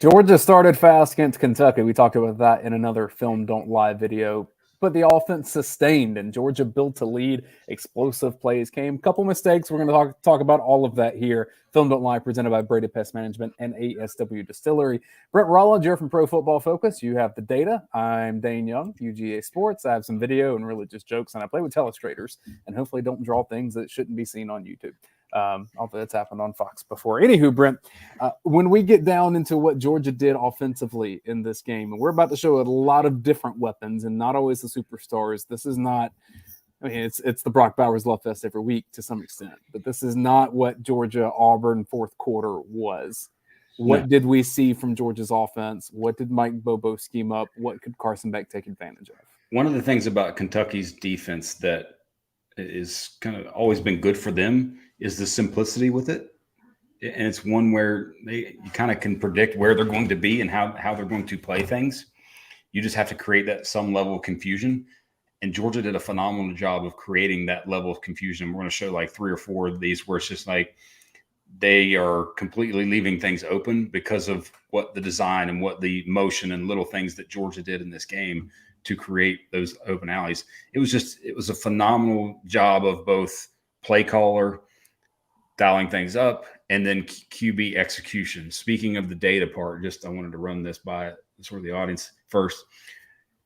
Georgia started fast against Kentucky. We talked about that in another Film Don't Lie video. But the offense sustained, and Georgia built a lead. Explosive plays came. Couple mistakes. We're going to talk about all of that here. Film Don't Lie, presented by Breda Pest Management and ASW Distillery. Brent Rollins, you're from Pro Football Focus. You have the data. I'm Dayne Young, UGA Sports. I have some video and really just jokes, and I play with telestrators, and hopefully don't draw things that shouldn't be seen on YouTube. Although it's happened on Fox before. Anywho, Brent, when we get down into what Georgia did offensively in this game, and we're about to show a lot of different weapons and not always the superstars. This is not, I mean, it's the Brock Bowers love fest every week to some extent, but this is not what Georgia Auburn fourth quarter was. What did we see from Georgia's offense? What did Mike Bobo scheme up? What could Carson Beck take advantage of? One of the things about Kentucky's defense that is kind of always been good for them is the simplicity with it. And it's one where you kind of can predict where they're going to be and how they're going to play things. You just have to create that some level of confusion. And Georgia did a phenomenal job of creating that level of confusion. We're going to show like 3 or 4 of these where it's just like they are completely leaving things open because of what the design and what the motion and little things that Georgia did in this game to create those open alleys. It was a phenomenal job of both play caller, dialing things up, and then QB execution. Speaking of the data part, I wanted to run this by sort of the audience first.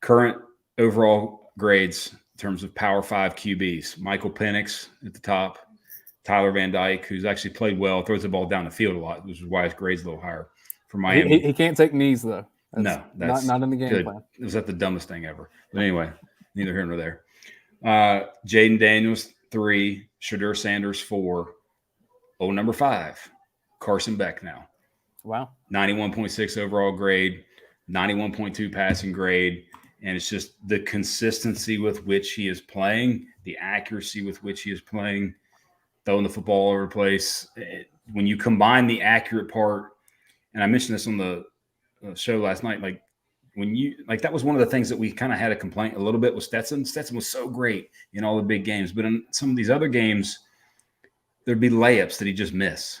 Current overall grades in terms of Power 5 QBs. Michael Penix at the top. Tyler Van Dyke, who's actually played well, throws the ball down the field a lot, which is why his grade's a little higher. For Miami, he can't take knees though. That's not in the game plan. Was that the dumbest thing ever? But anyway, neither here nor there. Jaden Daniels 3, Shadur Sanders 4. Number 5, Carson Beck now. Wow. 91.6 overall grade, 91.2 passing grade. And it's just the consistency with which he is playing, the accuracy with which he is playing, throwing the football all over the place. When you combine the accurate part, and I mentioned this on the show last night, that was one of the things that we kind of had a complaint a little bit with Stetson. Stetson was so great in all the big games, but in some of these other games, there'd be layups that he just miss.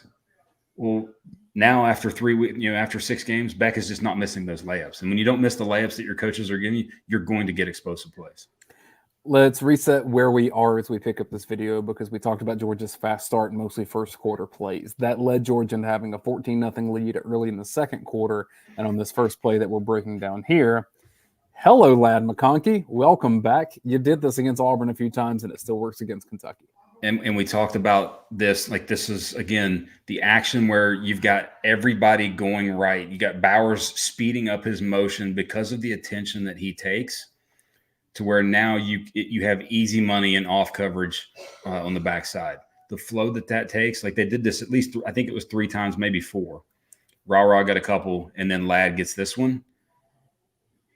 Well, now after 3 weeks, after 6 games, Beck is just not missing those layups. And when you don't miss the layups that your coaches are giving you, you're going to get explosive plays. Let's reset where we are as we pick up this video, because we talked about Georgia's fast start and mostly first quarter plays. That led Georgia into having a 14-0 lead early in the second quarter. And on this first play that we're breaking down here, hello, Lad McConkey. Welcome back. You did this against Auburn a few times, and it still works against Kentucky. And we talked about this, like this is, again, the action where you've got everybody going right. You got Bowers speeding up his motion because of the attention that he takes, to where now you have easy money and off coverage on the backside. The flow that takes, like they did this at least, I think it was 3 times, maybe 4. Ra got a couple, and then Ladd gets this one.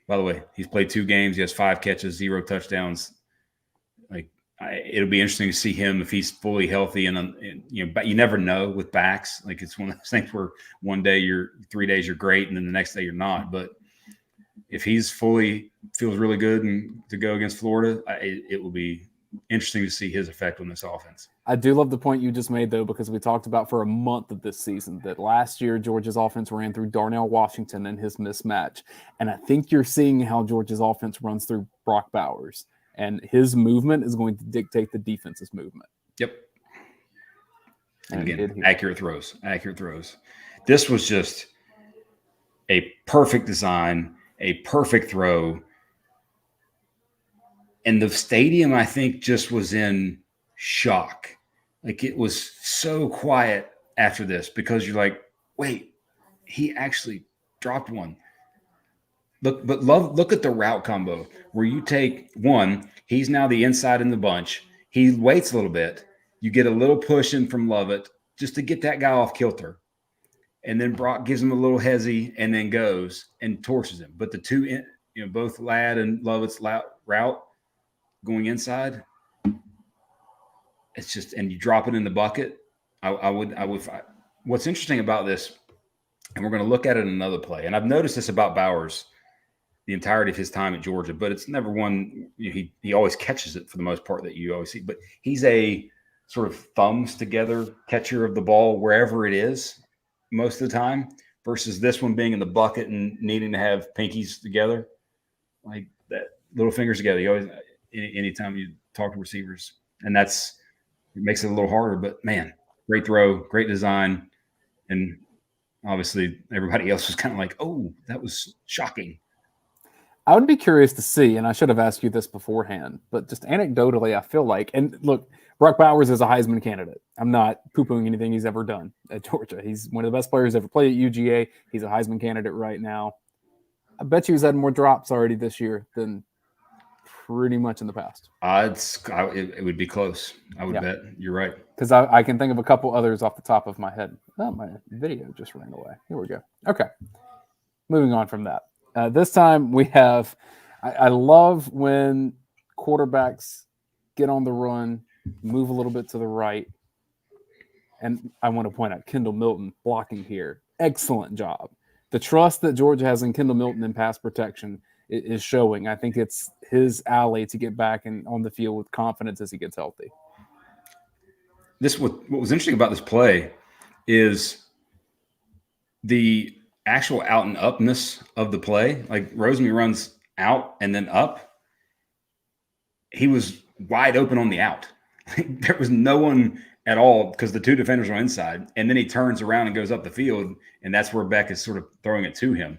By the way, he's played 2 games. He has 5 catches, 0 touchdowns. It'll be interesting to see him if he's fully healthy, but you never know with backs. Like it's one of those things where one day 3 days you're great, and then the next day you're not. But if he's feels really good and to go against Florida, it will be interesting to see his effect on this offense. I do love the point you just made, though, because we talked about for a month of this season that last year Georgia's offense ran through Darnell Washington and his mismatch. And I think you're seeing how Georgia's offense runs through Brock Bowers. And his movement is going to dictate the defense's movement. Yep. And again, accurate throws. This was just a perfect design, a perfect throw. And the stadium, I think, just was in shock. Like it was so quiet after this because you're like, wait, he actually dropped one. Look at the route combo where you take one, he's now the inside in the bunch. He waits a little bit. You get a little push in from Lovett just to get that guy off kilter. And then Brock gives him a little hezzy and then goes and torches him. But the two, both Ladd and Lovett's route going inside, it's just, and you drop it in the bucket. I would. What's interesting about this, and we're going to look at it in another play, and I've noticed this about Bowers the entirety of his time at Georgia, but it's never one, he always catches it for the most part that you always see, but he's a sort of thumbs together catcher of the ball wherever it is most of the time. versus this one being in the bucket and needing to have pinkies together, like that, little fingers together. You always, anytime you talk to receivers, and it makes it a little harder. But man, great throw, great design, and obviously everybody else was kind of like, "Oh, that was shocking." I would be curious to see, and I should have asked you this beforehand, but just anecdotally, I feel like, and look, Brock Bowers is a Heisman candidate. I'm not poo-pooing anything he's ever done at Georgia. He's one of the best players ever played at UGA. He's a Heisman candidate right now. I bet you he's had more drops already this year than pretty much in the past. It would be close. I would bet. You're right. Because I can think of a couple others off the top of my head. Oh, my video just ran away. Here we go. Okay. Moving on from that. This time we have, I love when quarterbacks get on the run, move a little bit to the right. And I want to point out Kendall Milton blocking here. Excellent job. The trust that Georgia has in Kendall Milton in pass protection is showing. I think it's his alley to get back and on the field with confidence as he gets healthy. What was interesting about this play is the actual out and upness of the play. Like Rosemy runs out and then up. He was wide open on the out. There was no one at all because the two defenders were inside. And then he turns around and goes up the field, and that's where Beck is sort of throwing it to him.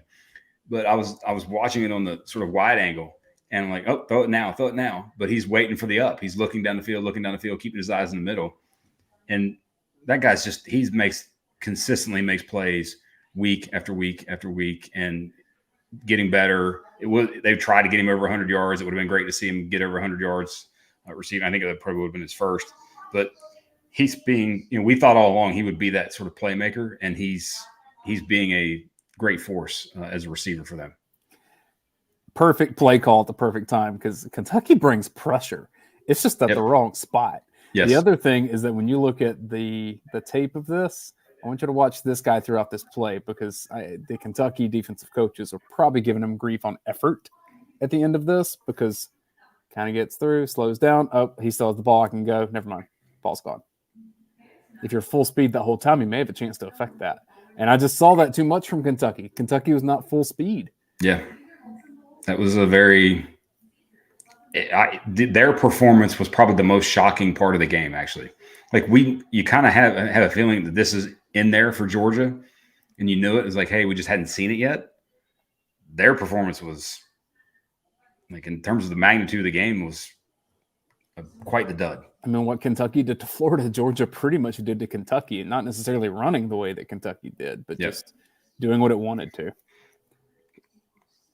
But I was watching it on the sort of wide angle, and I'm like, oh, throw it now. But he's waiting for the up. He's looking down the field, keeping his eyes in the middle. And that guy's consistently makes plays week after week after week and getting better. They've tried to get him over 100 yards. It would have been great to see him get over 100 yards receiving. I think that probably would have been his first. But he's being, we thought all along he would be that sort of playmaker, and he's being a great force as a receiver for them. Perfect play call at the perfect time because Kentucky brings pressure. It's just at the wrong spot. Yes. The other thing is that when you look at the tape of this, I want you to watch this guy throughout this play because the Kentucky defensive coaches are probably giving him grief on effort at the end of this because kind of gets through, slows down. Oh, he still has the ball. I can go. Never mind. Ball's gone. If you're full speed that whole time, you may have a chance to affect that. And I just saw that too much from Kentucky. Kentucky was not full speed. Yeah. That was their performance was probably the most shocking part of the game, actually. Like you kind of have a feeling that this is in there for Georgia, and you knew it. It was like, hey, we just hadn't seen it yet. Their performance was, like, in terms of the magnitude of the game, was quite the dud. I mean, what Kentucky did to Florida, Georgia pretty much did to Kentucky, and not necessarily running the way that Kentucky did, but just doing what it wanted to.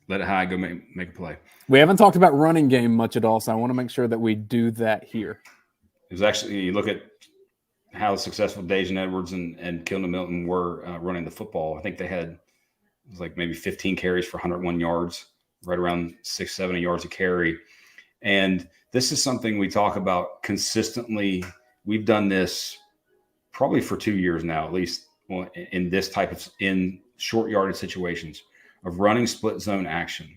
Let it high, go make a play. We haven't talked about running game much at all, so I want to make sure that we do that here. It was actually, you look at how successful Dayne Edwards and Kendall Milton were running the football. I think they had, it was like maybe 15 carries for 101 yards, right around 670 yards a carry. And this is something we talk about consistently. We've done this probably for 2 years now, at least in this type of, in short yardage situations of running split zone action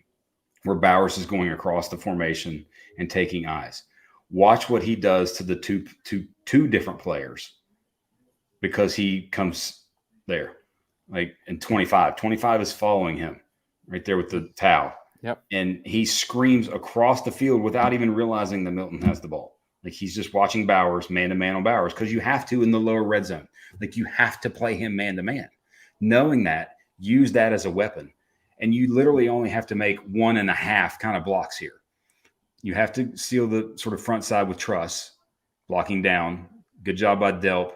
where Bowers is going across the formation and taking eyes. Watch what he does to the two different players because he comes there. Like in 25 is following him right there with the towel. Yep. And he screams across the field without even realizing that Milton has the ball. Like he's just watching Bowers, man-to-man on Bowers, because you have to in the lower red zone. Like you have to play him man-to-man. Knowing that, use that as a weapon. And you literally only have to make 1.5 kind of blocks here. You have to seal the sort of front side with truss, blocking down. Good job by Delp.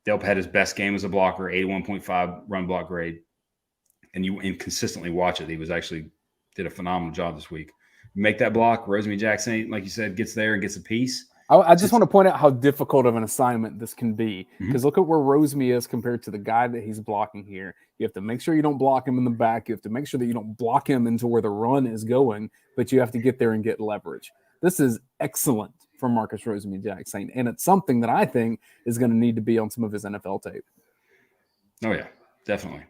Delp had his best game as a blocker, 81.5 run block grade. And you consistently watch it. He was actually did a phenomenal job this week. Make that block. Rosemy Jackson, like you said, gets there and gets a piece. I just want to point out how difficult of an assignment this can be. Because look at where Rosemy is compared to the guy that he's blocking here. You have to make sure you don't block him in the back. You have to make sure that you don't block him into where the run is going, but you have to get there and get leverage. This is excellent for Marcus Rosemy Jackson, and it's something that I think is going to need to be on some of his NFL tape. Oh, yeah, definitely.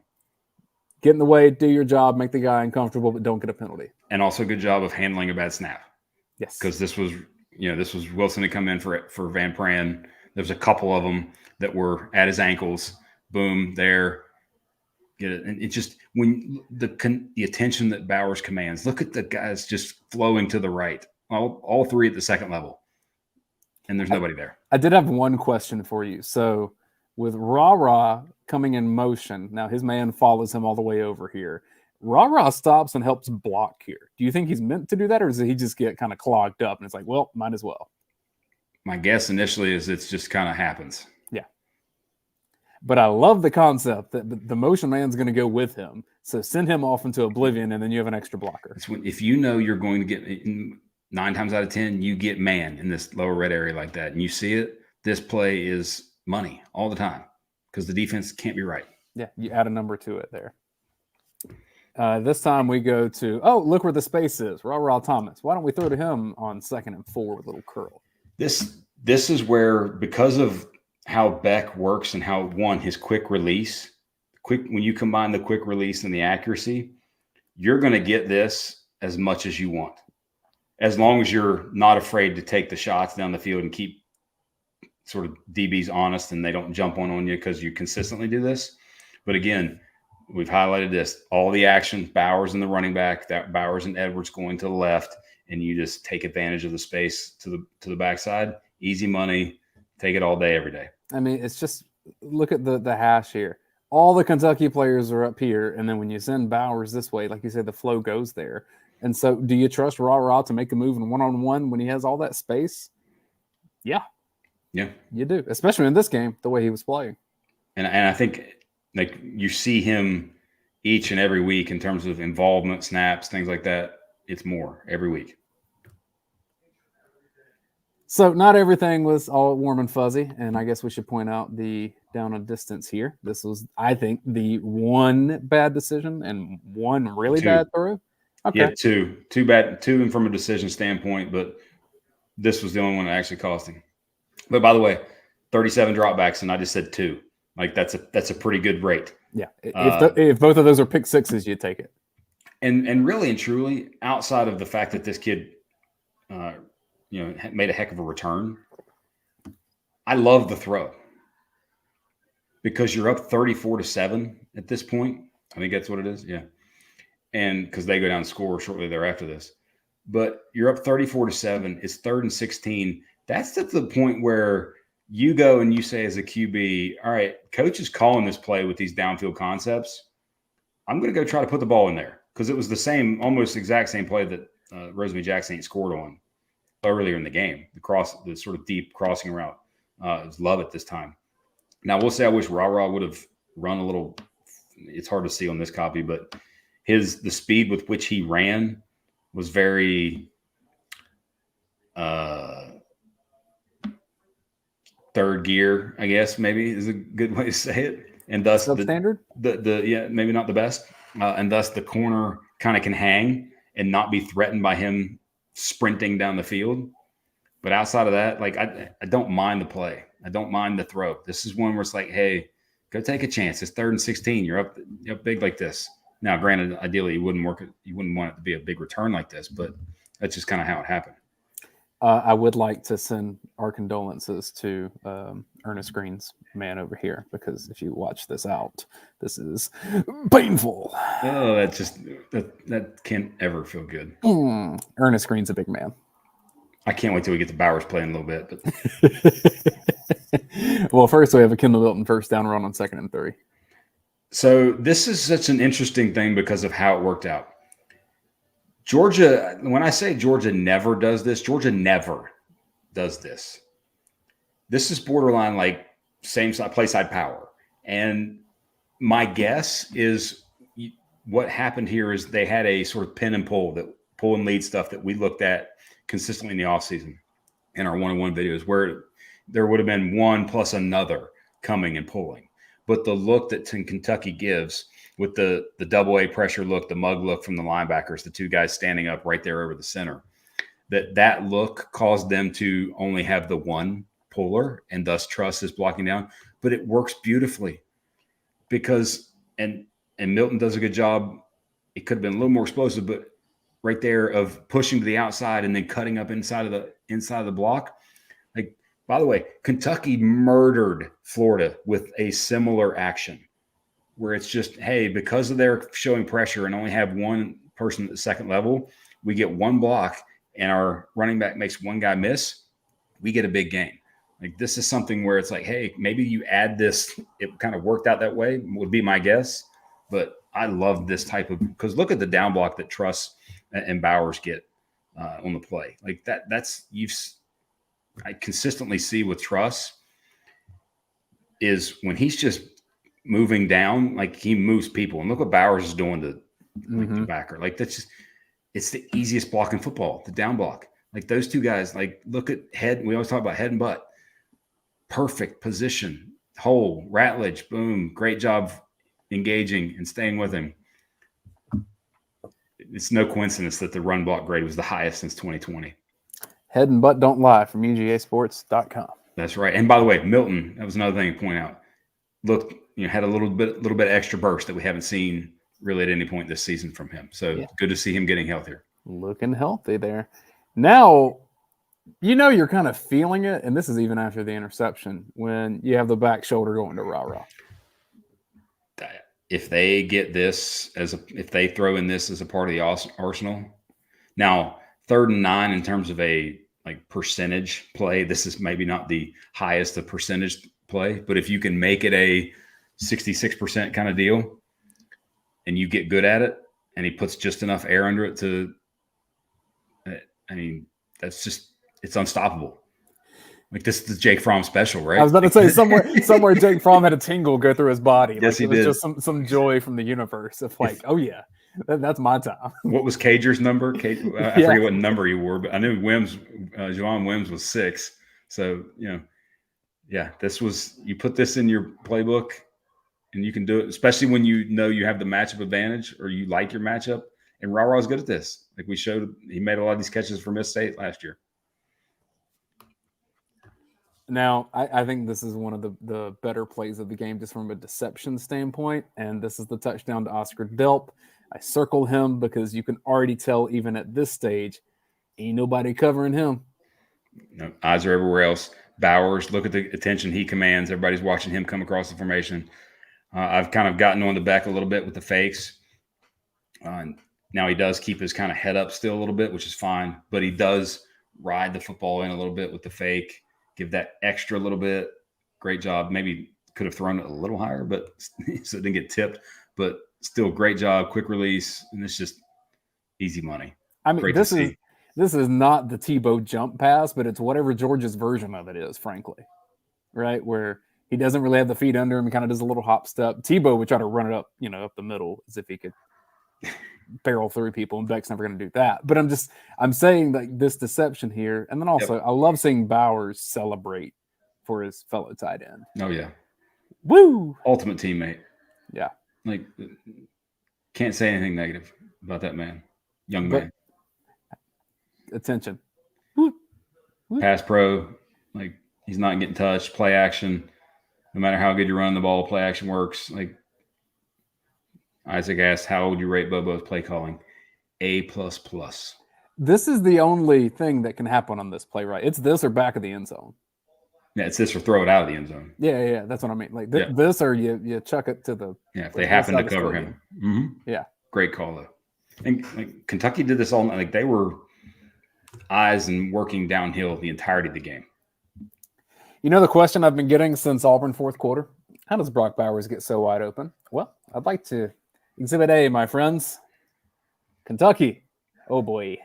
Get in the way, do your job, make the guy uncomfortable, but don't get a penalty. And also good job of handling a bad snap. Yes. Because this was Wilson to come in for Van Pran. There was a couple of them that were at his ankles. Boom, there. get it. And it just, when the attention that Bowers commands, look at the guys just flowing to the right, all three at the second level. And there's nobody there. I did have one question for you. So with Rah coming in motion, now his man follows him all the way over here. Rah stops and helps block here. Do you think he's meant to do that, or does he just get kind of clogged up and it's like, well, might as well? My guess initially is it's just kind of happens. Yeah. But I love the concept that the motion man's going to go with him. So send him off into oblivion, and then you have an extra blocker. If you know you're going to get 9 times out of 10, you get man in this lower red area like that, and you see it, this play is money all the time because the defense can't be right. Yeah, you add a number to it there. This time we go to, look where the space is. Rah Thomas. Why don't we throw to him on 2nd and 4 with a little curl? This is where, because of how Beck works and how, his quick release, when you combine the quick release and the accuracy, you're going to get this as much as you want, as long as you're not afraid to take the shots down the field and keep sort of DBs honest and they don't jump on you because you consistently do this. But again, we've highlighted this, all the action, Bowers and the running back, that Bowers and Edwards going to the left, and you just take advantage of the space to the backside. Easy money. Take it all day, every day. I mean, it's just, look at the hash here. All the Kentucky players are up here, and then when you send Bowers this way, like you said, the flow goes there. And so do you trust Rah to make a move in one-on-one when he has all that space? Yeah. Yeah. You do, especially in this game, the way he was playing. And I think, like, you see him each and every week in terms of involvement, snaps, things like that. It's more every week. So not everything was all warm and fuzzy, and I guess we should point out the down and distance here. This was, I think, the one bad decision and one really bad throw. Okay. Yeah, two bad, two from a decision standpoint, but this was the only one that actually cost him. But by the way, 37 dropbacks, and I just said 2. Like, that's a pretty good rate. Yeah, if both of those are pick sixes, you take it. And really and truly, outside of the fact that this kid, made a heck of a return, I love the throw because you're up 34-7 at this point. I think that's what it is. Yeah. And because they go down and score shortly thereafter this, but you're up 34-7. It's 3rd and 16. That's at the point where you go and you say as a QB, all right, coach is calling this play with these downfield concepts. I'm going to go try to put the ball in there because it was the same, almost exact same play that Rosemary Jackson ain't scored on earlier in the game. The sort of deep crossing route. It was love it this time. Now, we'll say I wish Rah would have run a little. It's hard to see on this copy, but the speed with which he ran was very third gear, I guess maybe is a good way to say it. And thus substandard? Maybe not the best. And thus the corner kind of can hang and not be threatened by him sprinting down the field. But outside of that, like I don't mind the play. I don't mind the throw. This is one where it's like, hey, go take a chance. It's 3rd and 16. You're up big like this. Now, granted, ideally you wouldn't want it to be a big return like this, but that's just kind of how it happened. I would like to send our condolences to Ernest Green's man over here, because if you watch this out, this is painful. Oh, that can't ever feel good. Ernest Green's a big man. I can't wait till we get to Bowers playing a little bit. But well, first we have a Kendall Milton first down run on 2nd and 3. So this is such an interesting thing because of how it worked out. Georgia, when I say Georgia never does this, Georgia never does this. This is borderline like same side, play side power. And my guess is what happened here is they had a sort of pin and pull and lead stuff that we looked at consistently in the offseason in our one-on-one videos, where there would have been one plus another coming and pulling. But the look that Kentucky gives with the double A pressure look, the mug look from the linebackers, the two guys standing up right there over the center, that look caused them to only have the one puller and thus Truss is blocking down. But it works beautifully because, and Milton does a good job. It could have been a little more explosive, but right there of pushing to the outside and then cutting up inside of the block. Like, by the way, Kentucky murdered Florida with a similar action. where it's just, hey, because of their showing pressure and only have one person at the second level, we get one block and our running back makes one guy miss, we get a big gain. Like this is something where it's like, hey, maybe you add this. It kind of worked out that way, would be my guess. But I love this type of, because look at the down block that Truss and Bowers get on the play. Like I consistently see with Truss is when he's just moving down, like he moves people. And look what Bowers is doing to the backer. Like that's just, it's the easiest block in football, the down block. Like those two guys, like look at head. We always talk about head and butt. Perfect position, hole, Ratledge, boom. Great job engaging and staying with him. It's no coincidence that the run block grade was the highest since 2020. Head and butt don't lie from UGAsports.com. That's right. And by the way, Milton, that was another thing to point out. Look, had a little bit extra burst that we haven't seen really at any point this season from him. So good to see him getting healthier. Looking healthy there. Now, you're kind of feeling it, and this is even after the interception, when you have the back shoulder going to rah-rah. If they get this if they throw in this as a part of the arsenal. Now, 3rd and 9 in terms of a percentage play, this is maybe not the highest of percentage play, but if you can make it a 66% kind of deal and you get good at it and he puts just enough air under it to, that's just, it's unstoppable. Like this is the Jake Fromm special, right? I was about to say somewhere Jake Fromm had a tingle go through his body. Yes, he did. It was just some joy from the universe of oh yeah, that's my time. What was Cager's number? I forget what number he wore, but I knew Joanne Wims was 6. So, this was, you put this in your playbook and you can do it, especially when you have the matchup advantage or you like your matchup. And Rah-Rah's good at this. Like we showed, he made a lot of these catches for Miss State last year. Now, I think this is one of the better plays of the game just from a deception standpoint, and this is the touchdown to Oscar Delp. I circle him because you can already tell even at this stage, ain't nobody covering him. No, eyes are everywhere else. Bowers, look at the attention he commands. Everybody's watching him come across the formation. I've kind of gotten on the back a little bit with the fakes. Now he does keep his kind of head up still a little bit, which is fine, but he does ride the football in a little bit with the fake. Give that extra little bit. Great job. Maybe could have thrown it a little higher, but so it didn't get tipped. But still, great job. Quick release, and it's just easy money. This is not the Tebow jump pass, but it's whatever Georgia's version of it is, frankly, right? Where he doesn't really have the feet under him. He kind of does a little hop step. Tebow would try to run it up, up the middle as if he could barrel through people, and Beck's never going to do that. But I'm saying that this deception here, and then also I love seeing Bowers celebrate for his fellow tight end. Oh yeah, woo! Ultimate teammate. Yeah, like can't say anything negative about that man, young man. Attention, pass pro, like he's not getting touched. Play action, no matter how good you're running the ball, play action works. Like Isaac asked, how would you rate Bobo's play calling? A++. This is the only thing that can happen on this play, right? It's this or back of the end zone. Yeah, it's this or throw it out of the end zone. Yeah, that's what I mean. Like this or you chuck it to the. Yeah, if they happen to cover him. Mm-hmm. Yeah. Great call, though. And Kentucky did this all night. Like they were eyes and working downhill the entirety of the game. The question I've been getting since Auburn fourth quarter, how does Brock Bowers get so wide open? Well, I'd like to Exhibit A, my friends. Kentucky. Oh, boy.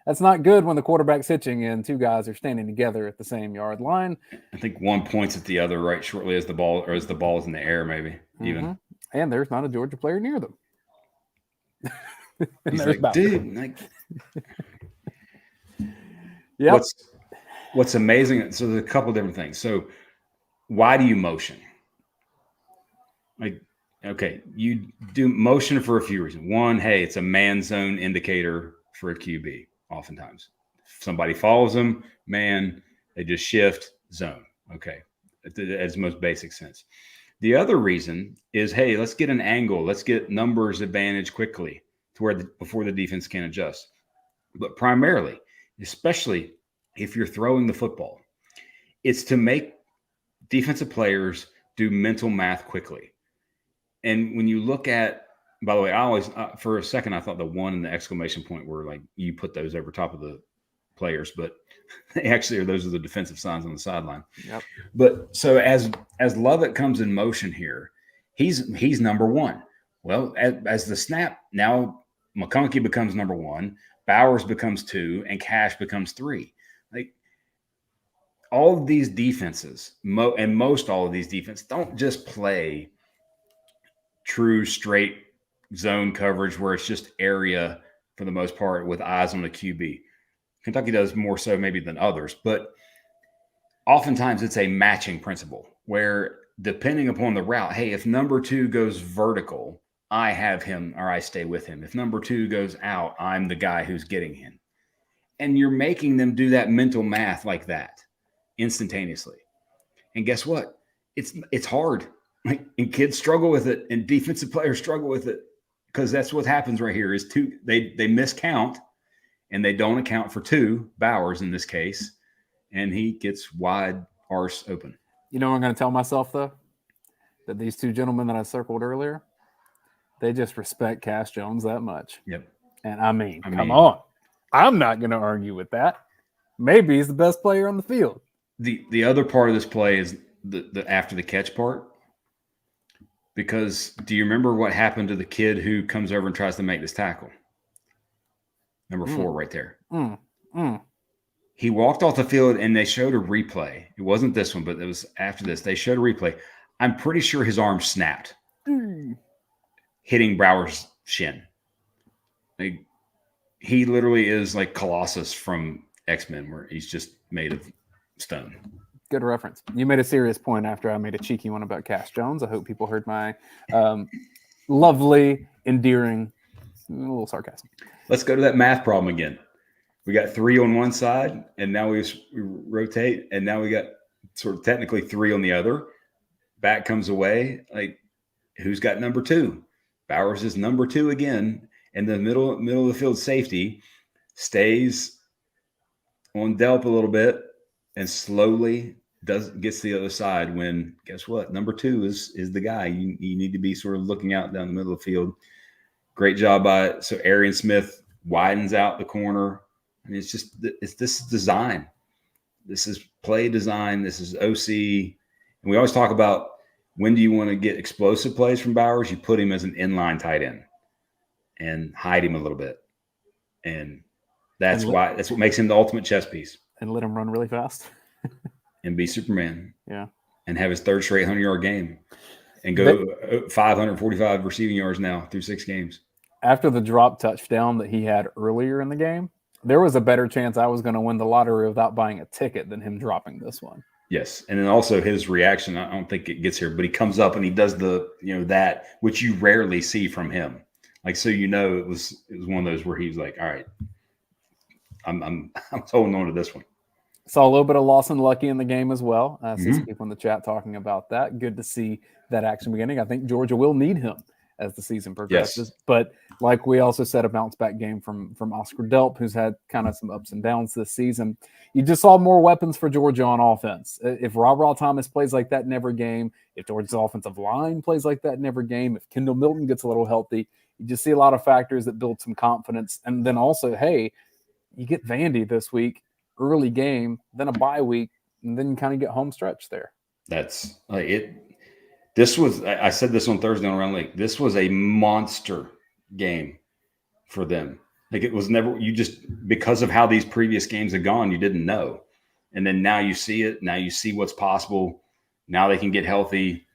That's not good when the quarterback's hitching and two guys are standing together at the same yard line. I think one points at the other right shortly as the ball is in the air, maybe even. And there's not a Georgia player near them. He's like, dude, like, yeah. What's amazing? So there's a couple different things. So why do you motion? Like, okay, you do motion for a few reasons. One, hey, it's a man zone indicator for a QB. Oftentimes, if somebody follows them, man, they just shift zone. Okay, that's the most basic sense. The other reason is, hey, let's get an angle. Let's get numbers advantage quickly to where before the defense can adjust. But primarily, especially if you're throwing the football, it's to make defensive players do mental math quickly. And when you look at, by the way, I always, for a second, I thought the one and the exclamation point were like, you put those over top of the players, but they actually those are the defensive signs on the sideline. Yep. But so as Lovett comes in motion here, he's number one. Well, as the snap, now McConkey becomes number one, Bowers becomes two, and Cash becomes three. Like, all of these defenses, most all of these defenses don't just play true straight zone coverage where it's just area for the most part with eyes on the QB. Kentucky does more so maybe than others, but oftentimes it's a matching principle where depending upon the route, hey, if number two goes vertical, I have him or I stay with him. If number two goes out, I'm the guy who's getting him. And you're making them do that mental math like that instantaneously. And guess what? It's hard. And kids struggle with it, and defensive players struggle with it, because that's what happens right here is they miscount, and they don't account for two, Bowers in this case, and he gets wide arse open. You know what I'm going to tell myself, though? That these two gentlemen that I circled earlier, they just respect Cash Jones that much. Yep. And I mean, come on. I'm not going to argue with that. Maybe he's the best player on the field. The other part of this play is the after the catch part. Because do you remember what happened to the kid who comes over and tries to make this tackle? Number 4 right there. He walked off the field, and they showed a replay. It wasn't this one, but it was after this. They showed a replay. I'm pretty sure his arm snapped, hitting Bowers' shin. Like, he literally is like Colossus from X-Men, where he's just made of stone. Good reference. You made a serious point after I made a cheeky one about Cash Jones. I hope people heard my lovely, endearing, a little sarcasm. Let's go to that math problem again. We got 3 on one side, and now we rotate, and now we got sort of technically 3 on the other. Back comes away. Like, who's got number 2? Bowers is number 2 again, and the middle of the field safety stays on Delp a little bit and slowly gets to the other side, when guess what? Number 2 is the guy. You need to be sort of looking out down the middle of the field. Great job by it. So Arian Smith widens out the corner. I mean, this is design. This is play design. This is OC. And we always talk about, when do you want to get explosive plays from Bowers? You put him as an inline tight end and hide him a little bit. And that's what makes him the ultimate chess piece. And let him run really fast. And be Superman. Yeah. And have his third straight 100-yard game. And go 545 receiving yards now through 6 games. After the drop touchdown that he had earlier in the game, there was a better chance I was going to win the lottery without buying a ticket than him dropping this one. Yes. And then also his reaction, I don't think it gets here, but he comes up and he does that, which you rarely see from him. Like, so, it was one of those where he's like, all right, I'm holding on to this one. Saw a little bit of Lawson Lucky in the game as well. I see some people in the chat talking about that. Good to see that action beginning. I think Georgia will need him as the season progresses. Yes. But like we also said, a bounce-back game from Oscar Delp, who's had kind of some ups and downs this season. You just saw more weapons for Georgia on offense. If Rob Thomas plays like that in every game, if Georgia's offensive line plays like that in every game, if Kendall Milton gets a little healthy, you just see a lot of factors that build some confidence. And then also, hey, you get Vandy this week, early game, then a bye week, and then you kind of get home stretch there. That's like it. This was, I said this on Thursday on Round Lake, this was a monster game for them. Like, it was never, because of how these previous games have gone, you didn't know. And then now you see it. Now you see what's possible. Now they can get healthy.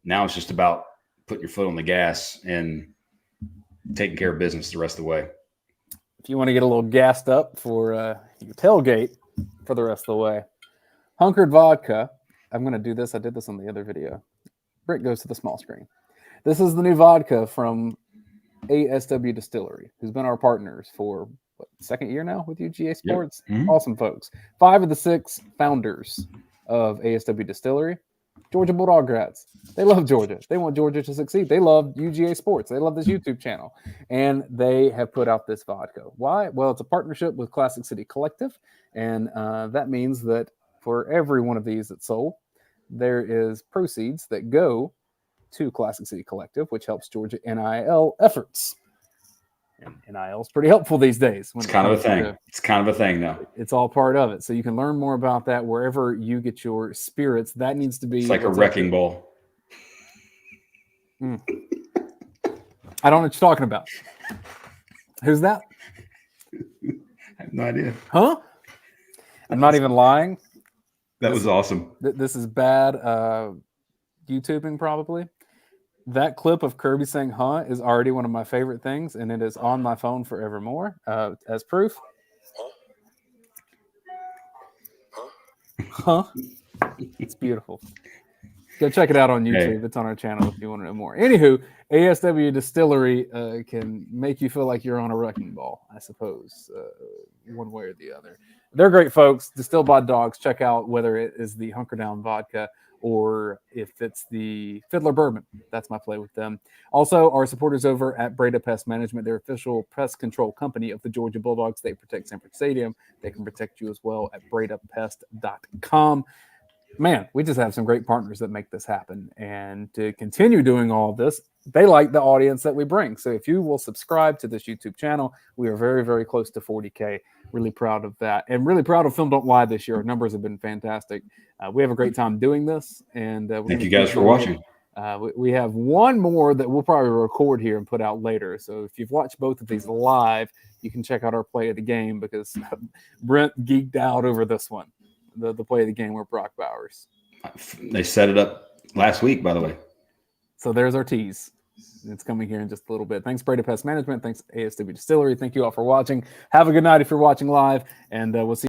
Now it's just about putting your foot on the gas and taking care of business the rest of the way. If you want to get a little gassed up for your tailgate for the rest of the way, Hunkered Vodka. I'm going to do this. I did this on the other video. Brent goes to the small screen. This is the new vodka from ASW Distillery, who's been our partners for second year now with UGA Sports. Yep. Mm-hmm. Awesome folks. 5 of the 6 founders of ASW Distillery, Georgia Bulldog grads. They love Georgia. They want Georgia to succeed. They love UGA Sports. They love this YouTube channel. And they have put out this vodka. Why? Well, it's a partnership with Classic City Collective. And that means that for every one of these that's sold, there is proceeds that go to Classic City Collective, which helps Georgia NIL efforts. And NIL is pretty helpful these days. It's kind of a thing. It's kind of a thing now. It's all part of it. So you can learn more about that wherever you get your spirits. That needs to be. It's like a wrecking ball. I don't know what you're talking about. Who's that? I have no idea. Huh? I'm not even lying. That was awesome. This is bad YouTubing probably. That clip of Kirby saying "huh" is already one of my favorite things, and it is on my phone forevermore. As proof. Huh? It's beautiful. Go check it out on YouTube. Hey. It's on our channel if you want to know more. Anywho, ASW Distillery can make you feel like you're on a wrecking ball, I suppose, one way or the other. They're great folks. Distilled by Dogs. Check out whether it is the Hunker Down Vodka or if it's the Fiddler Bourbon. That's my play with them. Also, our supporters over at Breda Pest Management, their official pest control company of the Georgia Bulldogs. They protect Sanford Stadium. They can protect you as well at bredapest.com. Man, we just have some great partners that make this happen. And to continue doing all of this, they like the audience that we bring. So if you will subscribe to this YouTube channel, we are very, very close to 40K. Really proud of that. And really proud of Film Don't Lie this year. Our numbers have been fantastic. We have a great time doing this. And thank you guys for watching. We have one more that we'll probably record here and put out later. So if you've watched both of these live, you can check out our play of the game because Brent geeked out over this one. The play of the game with Brock Bowers. They set it up last week, by the way. So there's our tease. It's coming here in just a little bit. Thanks, Breda Pest Management. Thanks, ASW Distillery. Thank you all for watching. Have a good night if you're watching live, and we'll see you.